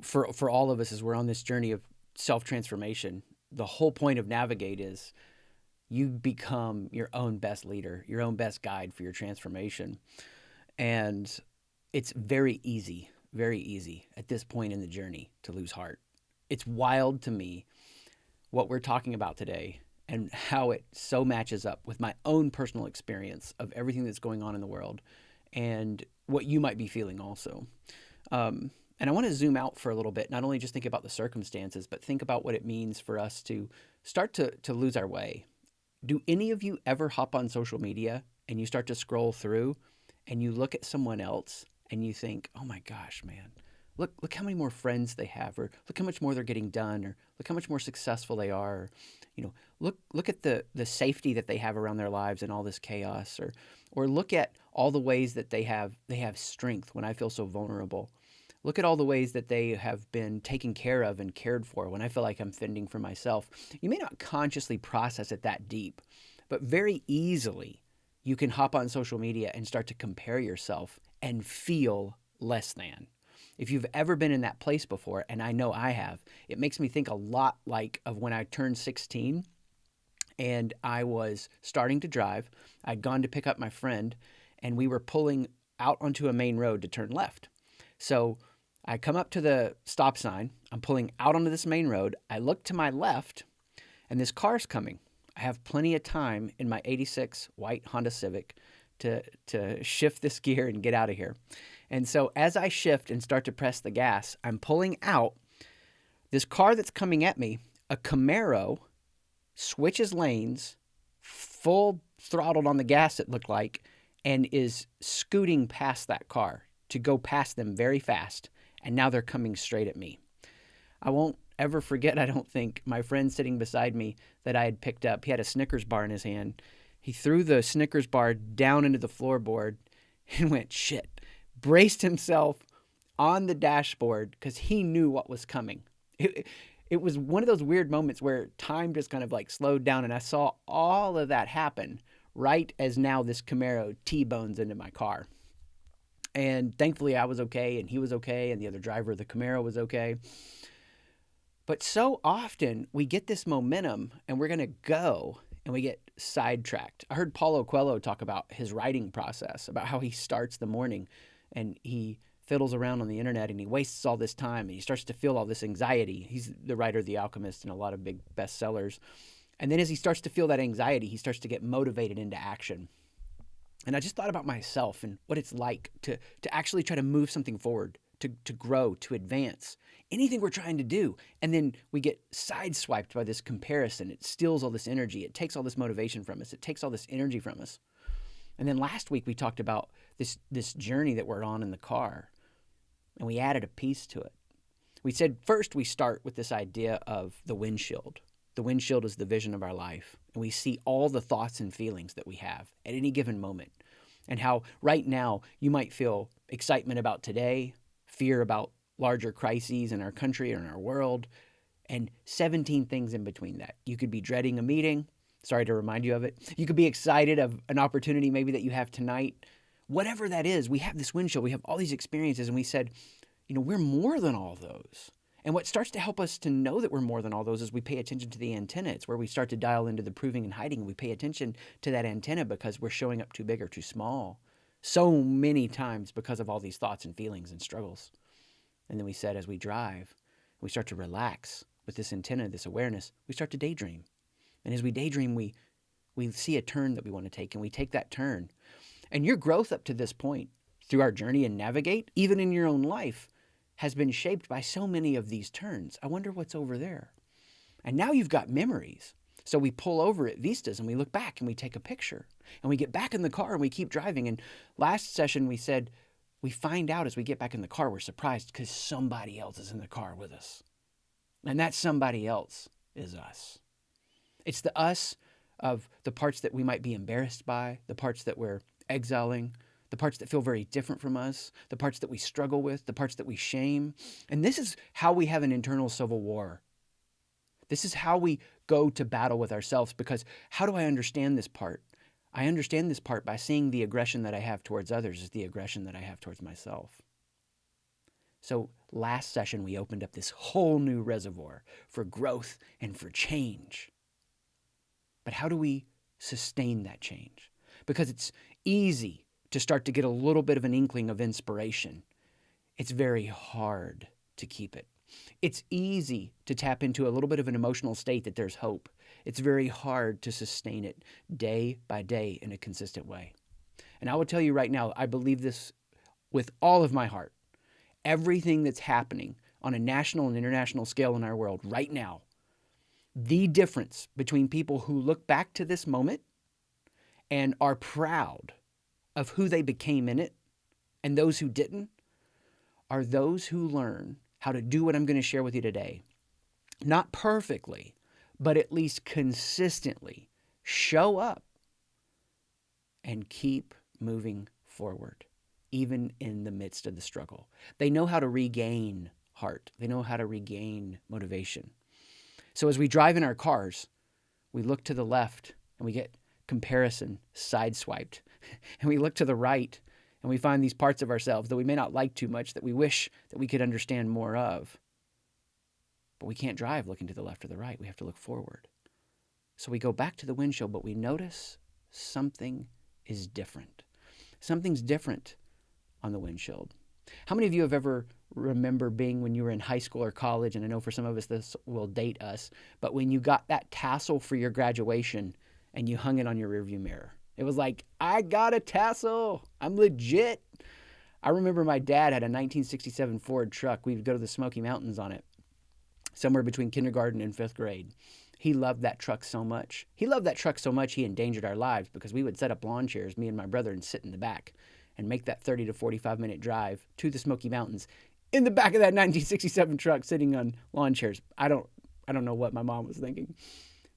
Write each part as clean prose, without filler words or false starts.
for all of us as we're on this journey of self-transformation, the whole point of Navigate is you become your own best leader, your own best guide for your transformation. And it's very easy at this point in the journey to lose heart. It's wild to me what we're talking about today and how it so matches up with my own personal experience of everything that's going on in the world and what you might be feeling also. And I want to zoom out for a little bit, not only just think about the circumstances, but think about what it means for us to start to lose our way. Do any of you ever hop on social media and you start to scroll through and you look at someone else and you think, oh my gosh, man, look how many more friends they have, or look how much more they're getting done, or look how much more successful they are, or, look at the safety that they have around their lives and all this chaos, or look at all the ways that they have strength when I feel so vulnerable. Look at all the ways that they have been taken care of and cared for when I feel like I'm fending for myself. You may not consciously process it that deep, but very easily you can hop on social media and start to compare yourself and feel less than. If you've ever been in that place before, and I know I have, it makes me think a lot like of when I turned 16 and I was starting to drive. I'd gone to pick up my friend and we were pulling out onto a main road to turn left. So I come up to the stop sign. I'm pulling out onto this main road. I look to my left and this car's coming. I have plenty of time in my 86 white Honda Civic to shift this gear and get out of here. And so as I shift and start to press the gas, I'm pulling out. This car that's coming at me, a Camaro, switches lanes, full throttled on the gas it looked like, and is scooting past that car to go past them very fast. And now they're coming straight at me. I won't ever forget, I don't think, my friend sitting beside me that I had picked up. He had a Snickers bar in his hand. He threw the Snickers bar down into the floorboard and went, shit, braced himself on the dashboard because he knew what was coming. It was one of those weird moments where time just kind of like slowed down, and I saw all of that happen right as now this Camaro T-bones into my car. And thankfully I was okay, and he was okay, and the other driver of the Camaro was okay. But so often we get this momentum and we're going to go and we get sidetracked. I heard Paulo Coelho talk about his writing process, about how he starts the morning and he fiddles around on the internet and he wastes all this time and he starts to feel all this anxiety. He's the writer of The Alchemist and a lot of big bestsellers. And then as he starts to feel that anxiety, he starts to get motivated into action. And I just thought about myself and what it's like to actually try to move something forward, to grow, to advance, anything we're trying to do. And then we get sideswiped by this comparison. It steals all this energy. It takes all this motivation from us. It takes all this energy from us. And then last week we talked about this journey that we're on in the car, and we added a piece to it. We said first we start with this idea of the windshield. The windshield is the vision of our life, and we see all the thoughts and feelings that we have at any given moment, and how right now you might feel excitement about today, fear about larger crises in our country or in our world, and 17 things in between that. You could be dreading a meeting. Sorry to remind you of it. You could be excited of an opportunity maybe that you have tonight. Whatever that is, we have this windshield. We have all these experiences, and we said, we're more than all those. And what starts to help us to know that we're more than all those is we pay attention to the antenna. It's where we start to dial into the proving and hiding. We pay attention to that antenna because we're showing up too big or too small so many times because of all these thoughts and feelings and struggles. And then we said, as we drive, we start to relax with this antenna, this awareness, we start to daydream. And as we daydream, we see a turn that we want to take, and we take that turn. And your growth up to this point through our journey and Navigate, even in your own life, has been shaped by so many of these turns. I wonder what's over there. And now you've got memories. So we pull over at Vistas and we look back and we take a picture. And we get back in the car and we keep driving. And last session we said, we find out as we get back in the car, we're surprised because somebody else is in the car with us. And that somebody else is us. It's the us of the parts that we might be embarrassed by, the parts that we're exiling, the parts that feel very different from us, the parts that we struggle with, the parts that we shame. And this is how we have an internal civil war. This is how we go to battle with ourselves, because how do I understand this part? I understand this part by seeing the aggression that I have towards others is the aggression that I have towards myself. So last session, we opened up this whole new reservoir for growth and for change. But how do we sustain that change? Because it's easy to start to get a little bit of an inkling of inspiration. It's very hard to keep it. It's easy to tap into a little bit of an emotional state that there's hope. It's very hard to sustain it day by day in a consistent way. And I will tell you right now, I believe this with all of my heart. Everything that's happening on a national and international scale in our world right now, the difference between people who look back to this moment and are proud of who they became in it and those who didn't are those who learn how to do what I'm going to share with you today. Not perfectly, but at least consistently show up and keep moving forward, even in the midst of the struggle. They know how to regain heart. They know how to regain motivation. So as we drive in our cars, we look to the left and we get comparison sideswiped. And we look to the right and we find these parts of ourselves that we may not like too much that we wish that we could understand more of. But we can't drive looking to the left or the right. We have to look forward. So we go back to the windshield, but we notice something is different. Something's different on the windshield. How many of you have ever remember being when you were in high school or college, and I know for some of us this will date us, but when you got that tassel for your graduation and you hung it on your rearview mirror? It was like, I got a tassel. I'm legit. I remember my dad had a 1967 Ford truck. We would go to the Smoky Mountains on it, somewhere between kindergarten and 5th grade. He loved that truck so much. He loved that truck so much he endangered our lives because we would set up lawn chairs, me and my brother, and sit in the back and make that 30 to 45-minute drive to the Smoky Mountains in the back of that 1967 truck sitting on lawn chairs. I don't know what my mom was thinking.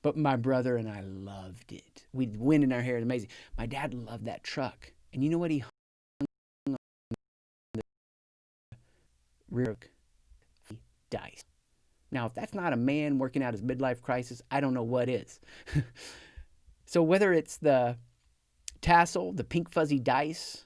But my brother and I loved it. We'd wind in our hair. It was amazing. My dad loved that truck. And you know what he hung on the rear of? Dice. Now, if that's not a man working out his midlife crisis, I don't know what is. So whether it's the tassel, the pink fuzzy dice,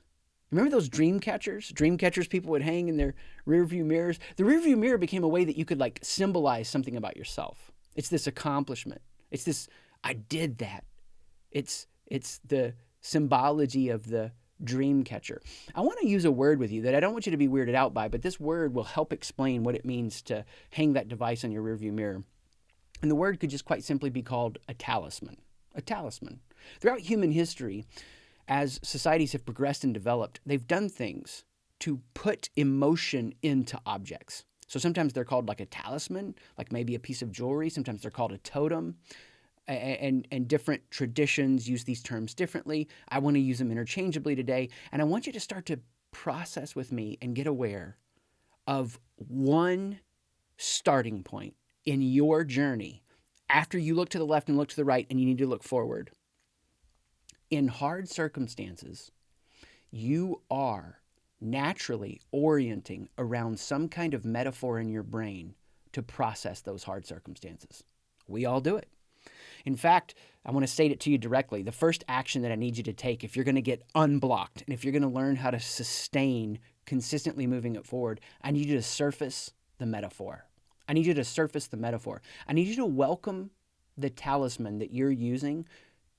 remember those dream catchers? Dream catchers people would hang in their rearview mirrors. The rearview mirror became a way that you could like symbolize something about yourself. It's this accomplishment. It's this, I did that. It's the symbology of the dream catcher. I want to use a word with you that I don't want you to be weirded out by, but this word will help explain what it means to hang that device on your rearview mirror. And the word could just quite simply be called a talisman. A talisman. Throughout human history, as societies have progressed and developed, they've done things to put emotion into objects. So sometimes they're called like a talisman, like maybe a piece of jewelry. Sometimes they're called a totem. And different traditions use these terms differently. I want to use them interchangeably today. And I want you to start to process with me and get aware of one starting point in your journey after you look to the left and look to the right and you need to look forward. In hard circumstances, you are naturally orienting around some kind of metaphor in your brain to process those hard circumstances. We all do it. In fact, I want to state it to you directly. The first action that I need you to take if you're going to get unblocked and if you're going to learn how to sustain consistently moving it forward, I need you to surface the metaphor. I need you to surface the metaphor. I need you to welcome the talisman that you're using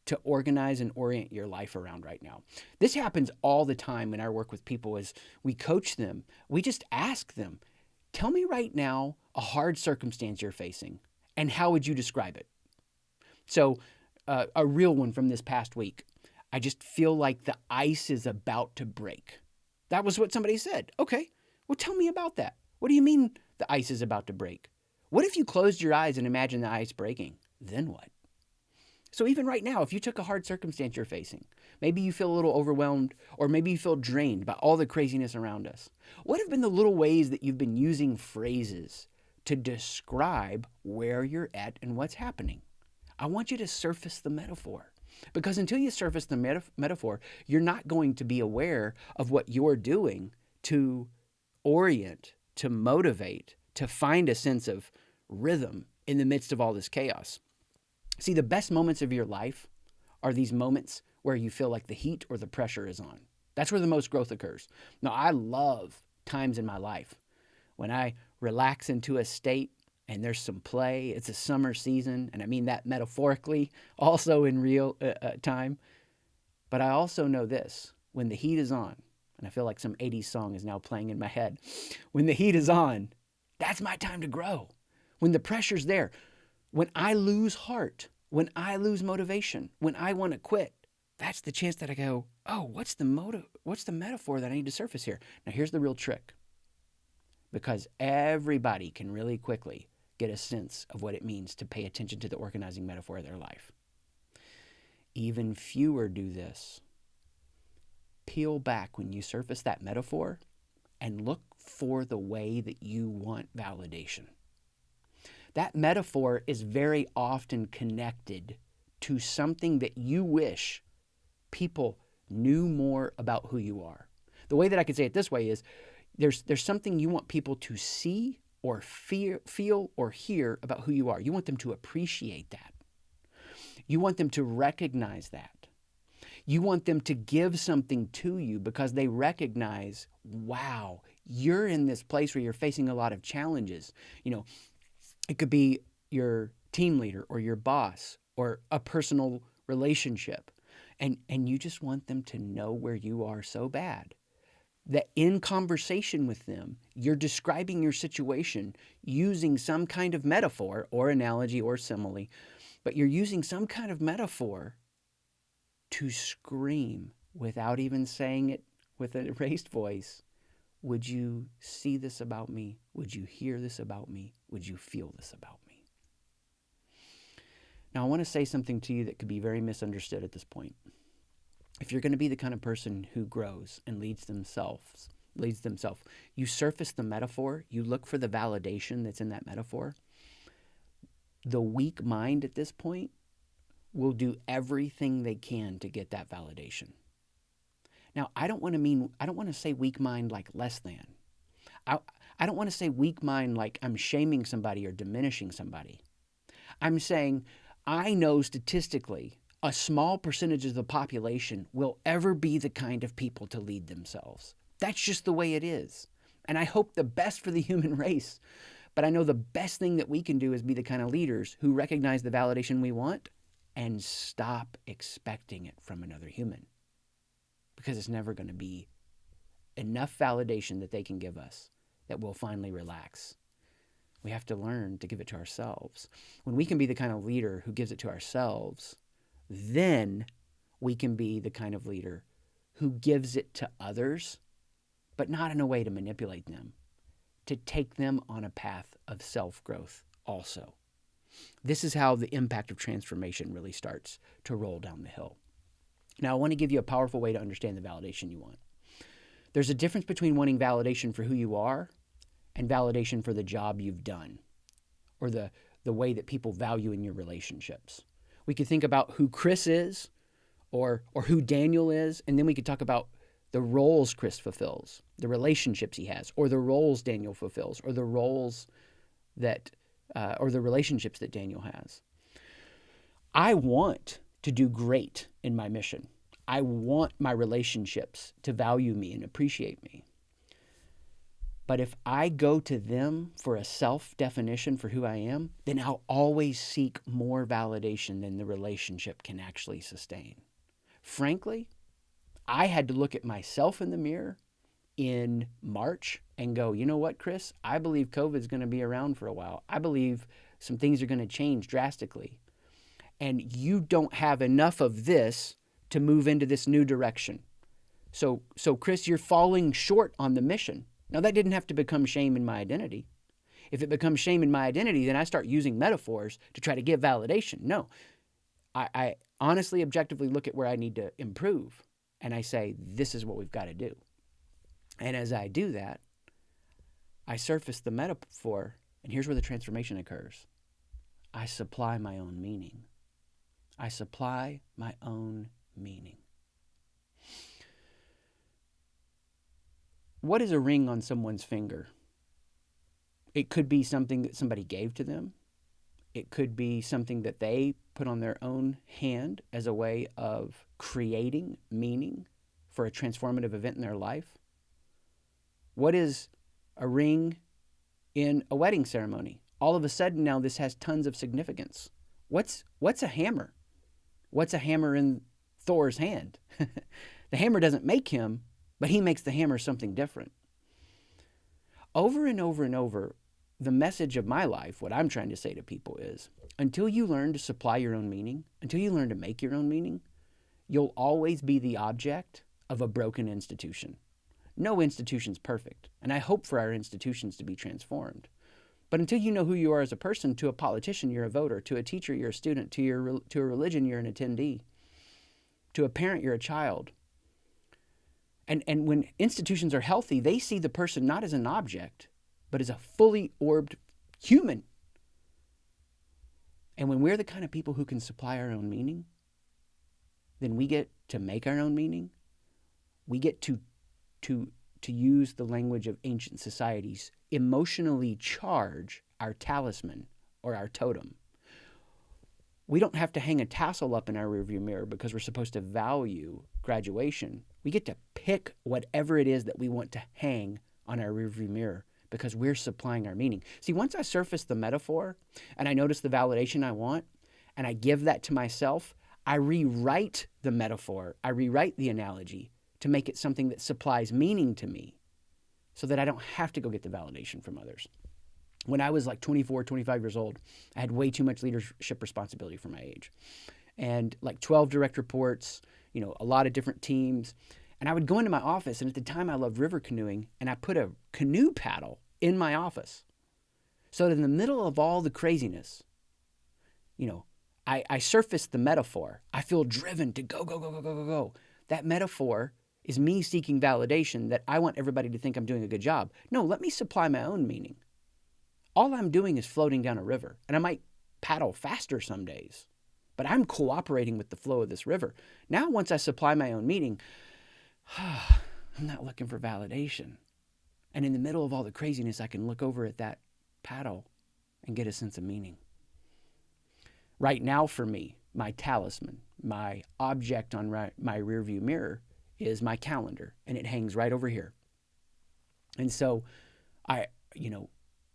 to organize and orient your life around right now. This happens all the time in our work with people as we coach them. We just ask them, tell me right now a hard circumstance you're facing and how would you describe it? So a real one from this past week, I just feel like the ice is about to break. That was what somebody said. Okay, well, tell me about that. What do you mean the ice is about to break? What if you closed your eyes and imagined the ice breaking? Then what? So even right now, if you took a hard circumstance you're facing, maybe you feel a little overwhelmed or maybe you feel drained by all the craziness around us. What have been the little ways that you've been using phrases to describe where you're at and what's happening? I want you to surface the metaphor because until you surface the metaphor, you're not going to be aware of what you're doing to orient, to motivate, to find a sense of rhythm in the midst of all this chaos. See, the best moments of your life are these moments where you feel like the heat or the pressure is on. That's where the most growth occurs. Now, I love times in my life when I relax into a state and there's some play, it's a summer season, and I mean that metaphorically, also in real time. But I also know this: when the heat is on, and I feel like some 80s song is now playing in my head, when the heat is on, that's my time to grow. When the pressure's there, when I lose heart, when I lose motivation, when I want to quit, that's the chance that I go, oh, what's the motive? What's the metaphor that I need to surface here? Now, here's the real trick, because everybody can really quickly get a sense of what it means to pay attention to the organizing metaphor of their life. Even fewer do this. Peel back when you surface that metaphor and look for the way that you want validation. That metaphor is very often connected to something that you wish people knew more about who you are. The way that I could say it this way is there's something you want people to see or feel or hear about who you are. You want them to appreciate that. You want them to recognize that. You want them to give something to you because they recognize, wow, you're in this place where you're facing a lot of challenges. It could be your team leader or your boss or a personal relationship. And you just want them to know where you are so bad that in conversation with them, you're describing your situation using some kind of metaphor or analogy or simile, but you're using some kind of metaphor to scream without even saying it with an erased voice. Would you see this about me? Would you hear this about me? Would you feel this about me? Now, I want to say something to you that could be very misunderstood at this point. If you're going to be the kind of person who grows and leads themselves, you surface the metaphor, you look for the validation that's in that metaphor. The weak mind at this point will do everything they can to get that validation. Now, I don't want to say weak mind like less than. I don't want to say weak mind like I'm shaming somebody or diminishing somebody. I'm saying I know statistically a small percentage of the population will ever be the kind of people to lead themselves. That's just the way it is. And I hope the best for the human race. But I know the best thing that we can do is be the kind of leaders who recognize the validation we want and stop expecting it from another human. Because it's never going to be enough validation that they can give us that we'll finally relax. We have to learn to give it to ourselves. When we can be the kind of leader who gives it to ourselves, then we can be the kind of leader who gives it to others, but not in a way to manipulate them, to take them on a path of self-growth also. This is how the impact of transformation really starts to roll down the hill. Now, I want to give you a powerful way to understand the validation you want. There's a difference between wanting validation for who you are and validation for the job you've done or the way that people value in your relationships. We could think about who Chris is or who Daniel is, and then we could talk about the roles Chris fulfills, the relationships he has, or the roles Daniel fulfills, or the roles that, or the relationships that Daniel has. I want to do great in my mission. I want my relationships to value me and appreciate me. But if I go to them for a self-definition for who I am, then I'll always seek more validation than the relationship can actually sustain. Frankly, I had to look at myself in the mirror in March and go, you know what, Chris? I believe COVID's going to be around for a while. I believe some things are going to change drastically. And you don't have enough of this to move into this new direction. So Chris, you're falling short on the mission. Now, that didn't have to become shame in my identity. If it becomes shame in my identity, then I start using metaphors to try to give validation. No, I honestly, objectively look at where I need to improve. And I say, this is what we've got to do. And as I do that, I surface the metaphor, and here's where the transformation occurs. I supply my own meaning. I supply my own meaning. What is a ring on someone's finger? It could be something that somebody gave to them. It could be something that they put on their own hand as a way of creating meaning for a transformative event in their life. What is a ring in a wedding ceremony. All of a sudden now this has tons of significance. What's a hammer? What's a hammer in Thor's hand? The hammer doesn't make him, but he makes the hammer something different. Over and over and over, the message of my life, what I'm trying to say to people is, until you learn to supply your own meaning, until you learn to make your own meaning, you'll always be the object of a broken institution. No institution's perfect, and I hope for our institutions to be transformed. But until you know who you are as a person, to a politician, you're a voter. To a teacher, you're a student. To a religion, you're an attendee. To a parent, you're a child. And when institutions are healthy, they see the person not as an object, but as a fully orbed human. And when we're the kind of people who can supply our own meaning, then we get to make our own meaning. We get to use the language of ancient societies, emotionally charge our talisman or our totem. We don't have to hang a tassel up in our rearview mirror because we're supposed to value graduation. We get to pick whatever it is that we want to hang on our rearview mirror because we're supplying our meaning. See, once I surface the metaphor and I notice the validation I want and I give that to myself, I rewrite the metaphor, I rewrite the analogy to make it something that supplies meaning to me so that I don't have to go get the validation from others. When I was like 24, 25 years old, I had way too much leadership responsibility for my age. And like 12 direct reports, a lot of different teams. And I would go into my office, and at the time I loved river canoeing, and I put a canoe paddle in my office. So that in the middle of all the craziness, I surfaced the metaphor. I feel driven to go, go, go, go, go, go, go. That metaphor is me seeking validation that I want everybody to think I'm doing a good job. No, let me supply my own meaning. All I'm doing is floating down a river, and I might paddle faster some days, but I'm cooperating with the flow of this river. Now, once I supply my own meaning, I'm not looking for validation. And in the middle of all the craziness, I can look over at that paddle and get a sense of meaning. Right now for me, my talisman, my object on my rearview mirror is my calendar, and it hangs right over here. And so I,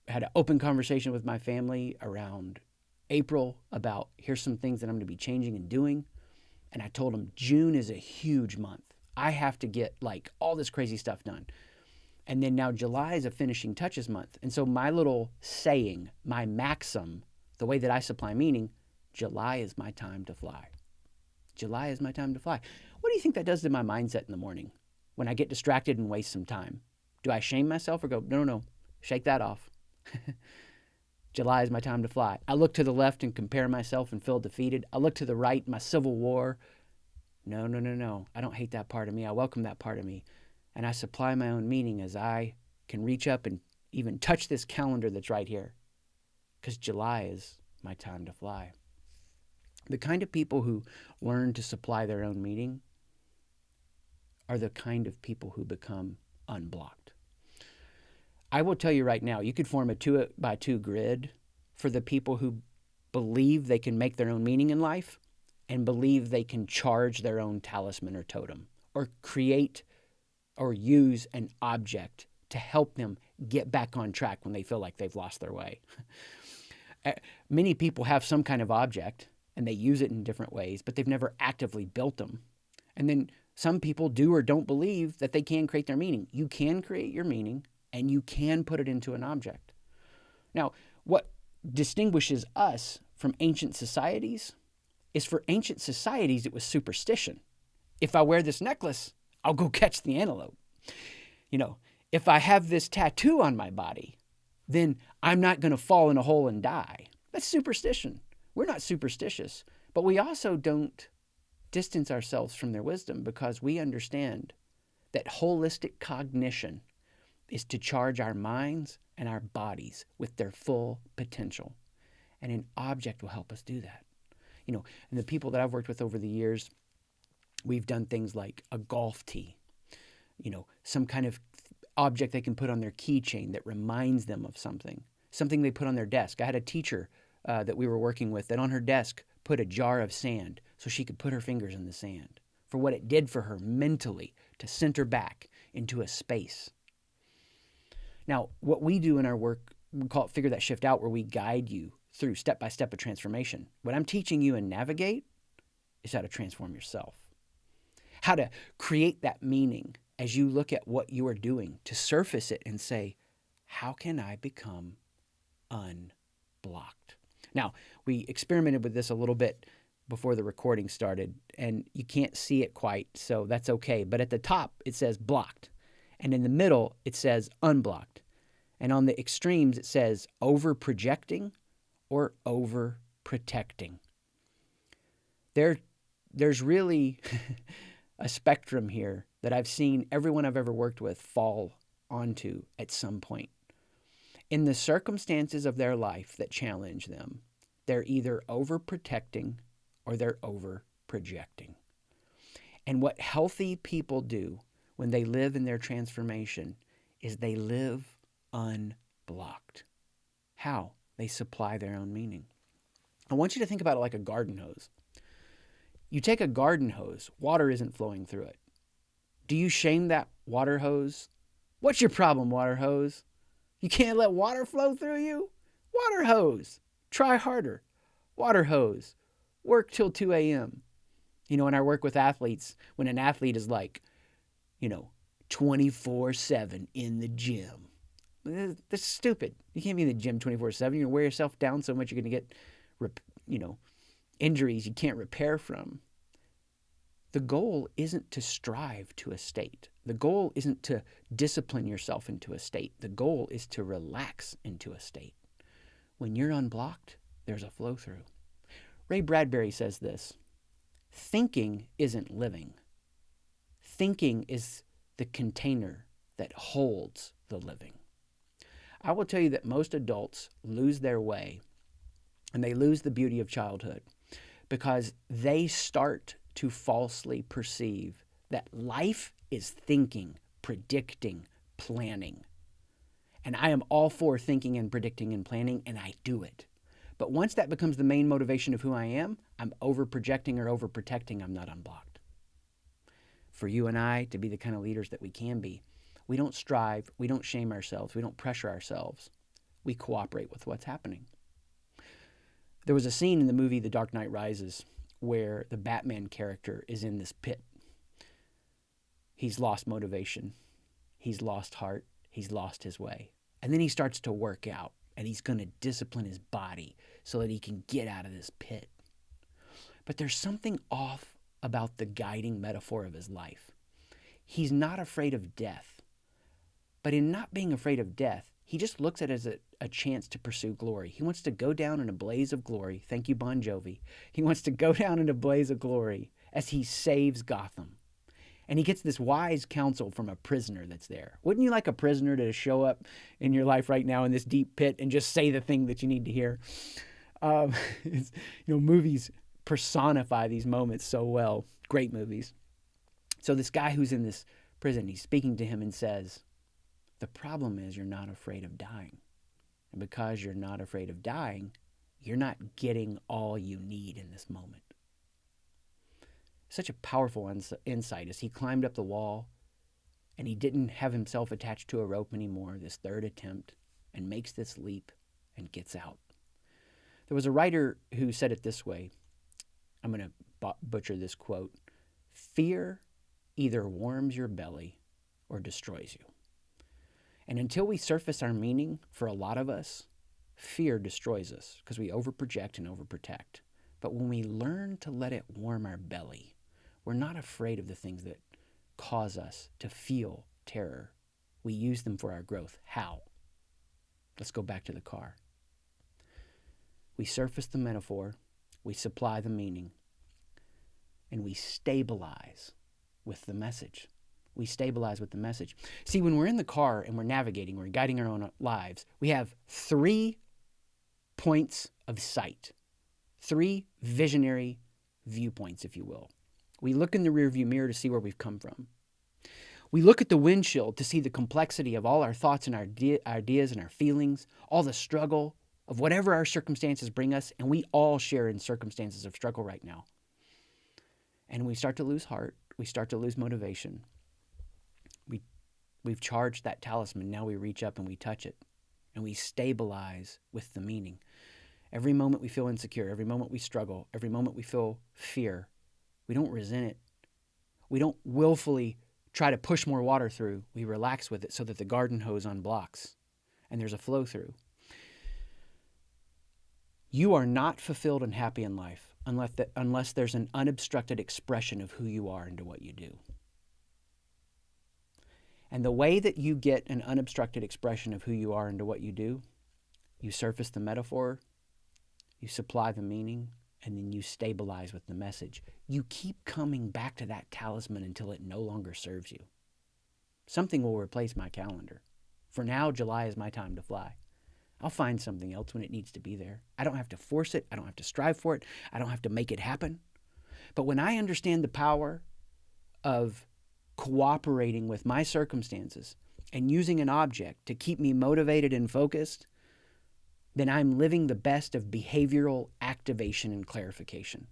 had an open conversation with my family around April about here's some things that I'm going to be changing and doing. And I told them June is a huge month. I have to get like all this crazy stuff done. And then now July is a finishing touches month. And so my little saying, my maxim, the way that I supply meaning, July is my time to fly. July is my time to fly. What do you think that does to my mindset in the morning when I get distracted and waste some time? Do I shame myself or go, no, shake that off? July is my time to fly. I look to the left and compare myself and feel defeated. I look to the right, my civil war. No. I don't hate that part of me. I welcome that part of me. And I supply my own meaning as I can reach up and even touch this calendar that's right here. Because July is my time to fly. The kind of people who learn to supply their own meaning are the kind of people who become unblocked. I will tell you right now, you could form a 2x2 grid for the people who believe they can make their own meaning in life and believe they can charge their own talisman or totem or create or use an object to help them get back on track when they feel like they've lost their way. Many people have some kind of object and they use it in different ways, but they've never actively built them. And then some people do or don't believe that they can create their meaning. You can create your meaning and you can put it into an object. Now, what distinguishes us from ancient societies is for ancient societies, it was superstition. If I wear this necklace, I'll go catch the antelope. If I have this tattoo on my body, then I'm not going to fall in a hole and die. That's superstition. We're not superstitious, but we also don't distance ourselves from their wisdom because we understand that holistic cognition is to charge our minds and our bodies with their full potential. And an object will help us do that. And the people that I've worked with over the years, we've done things like a golf tee, some kind of object they can put on their keychain that reminds them of something they put on their desk. I had a teacher that we were working with that on her desk put a jar of sand so she could put her fingers in the sand for what it did for her mentally to center back into a space. Now, what we do in our work we call it Figure That Shift Out, where we guide you through step by step of transformation. What I'm teaching you in Navigate is how to transform yourself, how to create that meaning as you look at what you are doing, to surface it and say, how can I become unblocked? Now, we experimented with this a little bit before the recording started, and you can't see it quite, so that's okay. But at the top, it says blocked, and in the middle, it says unblocked. And on the extremes, it says over projecting or over protecting. There's really a spectrum here that I've seen everyone I've ever worked with fall onto at some point. In the circumstances of their life that challenge them, they're either overprotecting or they're over projecting. And what healthy people do when they live in their transformation is they live unblocked. How? They supply their own meaning. I want you to think about it like a garden hose. You take a garden hose, water isn't flowing through it. Do you shame that water hose? What's your problem, water hose? You can't let water flow through you? Water hose. Try harder. Water hose. Work till 2 a.m. When I work with athletes, when an athlete is like, 24/7 in the gym. That's stupid. You can't be in the gym 24/7. You're going to wear yourself down so much you're going to get, injuries you can't repair from. The goal isn't to strive to a state. The goal isn't to discipline yourself into a state. The goal is to relax into a state. When you're unblocked, there's a flow through. Ray Bradbury says this: thinking isn't living. Thinking is the container that holds the living. I will tell you that most adults lose their way and they lose the beauty of childhood because they start to falsely perceive that life is thinking, predicting, planning. And I am all for thinking and predicting and planning, and I do it. But once that becomes the main motivation of who I am, I'm over-projecting or over-protecting, I'm not unblocked. For you and I to be the kind of leaders that we can be, we don't strive, we don't shame ourselves, we don't pressure ourselves. We cooperate with what's happening. There was a scene in the movie The Dark Knight Rises where the Batman character is in this pit. He's lost motivation. He's lost heart. He's lost his way. And then he starts to work out, and he's going to discipline his body so that he can get out of this pit. But there's something off about the guiding metaphor of his life. He's not afraid of death. But in not being afraid of death, he just looks at it as a chance to pursue glory. He wants to go down in a blaze of glory. Thank you, Bon Jovi. He wants to go down in a blaze of glory as he saves Gotham. And he gets this wise counsel from a prisoner that's there. Wouldn't you like a prisoner to show up in your life right now in this deep pit and just say the thing that you need to hear? Movies personify these moments so well. Great movies. So this guy who's in this prison, he's speaking to him and says, the problem is you're not afraid of dying. And because you're not afraid of dying, you're not getting all you need in this moment. Such a powerful insight as he climbed up the wall and he didn't have himself attached to a rope anymore, this third attempt, and makes this leap and gets out. There was a writer who said it this way. I'm going to butcher this quote. Fear either warms your belly or destroys you. And until we surface our meaning, for a lot of us, fear destroys us because we overproject and overprotect. But when we learn to let it warm our belly, we're not afraid of the things that cause us to feel terror. We use them for our growth. How? Let's go back to the car. We surface the metaphor, we supply the meaning, and we stabilize with the message. We stabilize with the message. See, when we're in the car and we're navigating, we're guiding our own lives, we have 3 points of sight, 3 visionary viewpoints, if you will. We look in the rearview mirror to see where we've come from. We look at the windshield to see the complexity of all our thoughts and our ideas and our feelings, all the struggle of whatever our circumstances bring us, and we all share in circumstances of struggle right now. And we start to lose heart. We start to lose motivation. We've charged that talisman. Now we reach up and we touch it. and we stabilize with the meaning. Every moment we feel insecure, every moment we struggle, every moment we feel fear, we don't resent it. We don't willfully try to push more water through. We relax with it so that the garden hose unblocks and there's a flow through. You are not fulfilled and happy in life unless there's an unobstructed expression of who you are into what you do. And the way that you get an unobstructed expression of who you are into what you do, you surface the metaphor, you supply the meaning, and then you stabilize with the message. You keep coming back to that talisman until it no longer serves you. Something will replace my calendar. For now, July is my time to fly. I'll find something else when it needs to be there. I don't have to force it. I don't have to strive for it. I don't have to make it happen. But when I understand the power of cooperating with my circumstances and using an object to keep me motivated and focused, then I'm living the best of behavioral activation and clarification.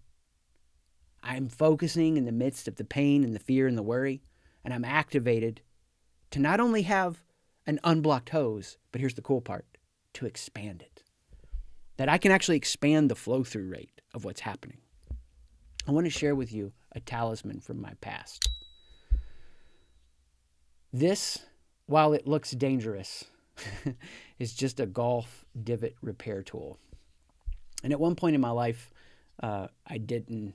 I'm focusing in the midst of the pain and the fear and the worry, and I'm activated to not only have an unblocked hose, but here's the cool part, to expand it. That I can actually expand the flow-through rate of what's happening. I want to share with you a talisman from my past. This, while it looks dangerous, is just a golf divot repair tool. And at one point in my life, I didn't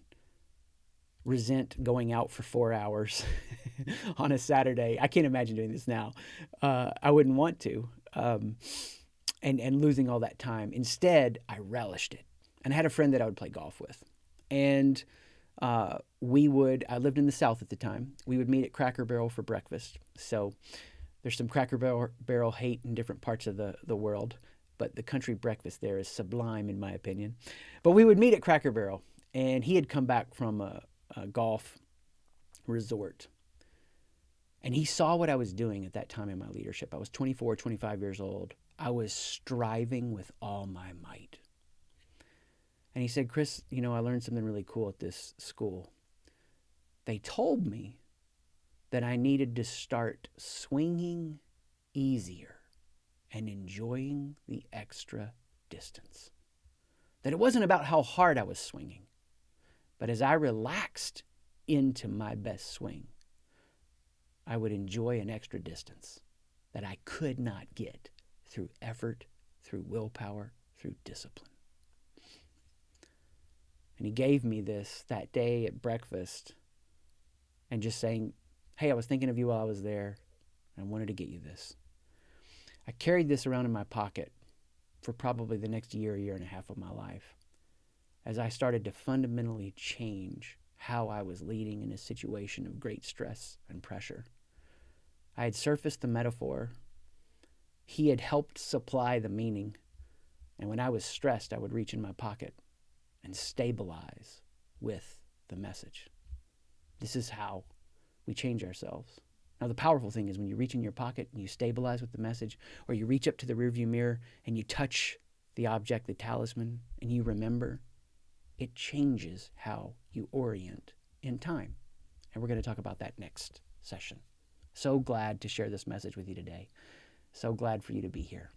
resent going out for 4 hours on a Saturday. I can't imagine doing this now. I wouldn't want to, and losing all that time. Instead, I relished it. And I had a friend that I would play golf with. And I lived in the South at the time. We would meet at Cracker Barrel for breakfast. So there's some Cracker Barrel hate in different parts of the world, but the country breakfast there is sublime in my opinion. But we would meet at Cracker Barrel, and he had come back from a golf resort. And he saw what I was doing at that time in my leadership. I was 24, 25 years old. I was striving with all my might. And he said, Chris, I learned something really cool at this school. They told me that I needed to start swinging easier and enjoying the extra distance. That it wasn't about how hard I was swinging, but as I relaxed into my best swing, I would enjoy an extra distance that I could not get through effort, through willpower, through discipline. And he gave me this that day at breakfast and just saying, hey, I was thinking of you while I was there, and I wanted to get you this. I carried this around in my pocket for probably the next year and a half of my life as I started to fundamentally change how I was leading in a situation of great stress and pressure. I had surfaced the metaphor. He had helped supply the meaning. And when I was stressed, I would reach in my pocket and stabilize with the message. This is how we change ourselves. Now, the powerful thing is when you reach in your pocket and you stabilize with the message, or you reach up to the rearview mirror and you touch the object, the talisman, and you remember, it changes how you orient in time. And we're going to talk about that next session. So glad to share this message with you today. So glad for you to be here.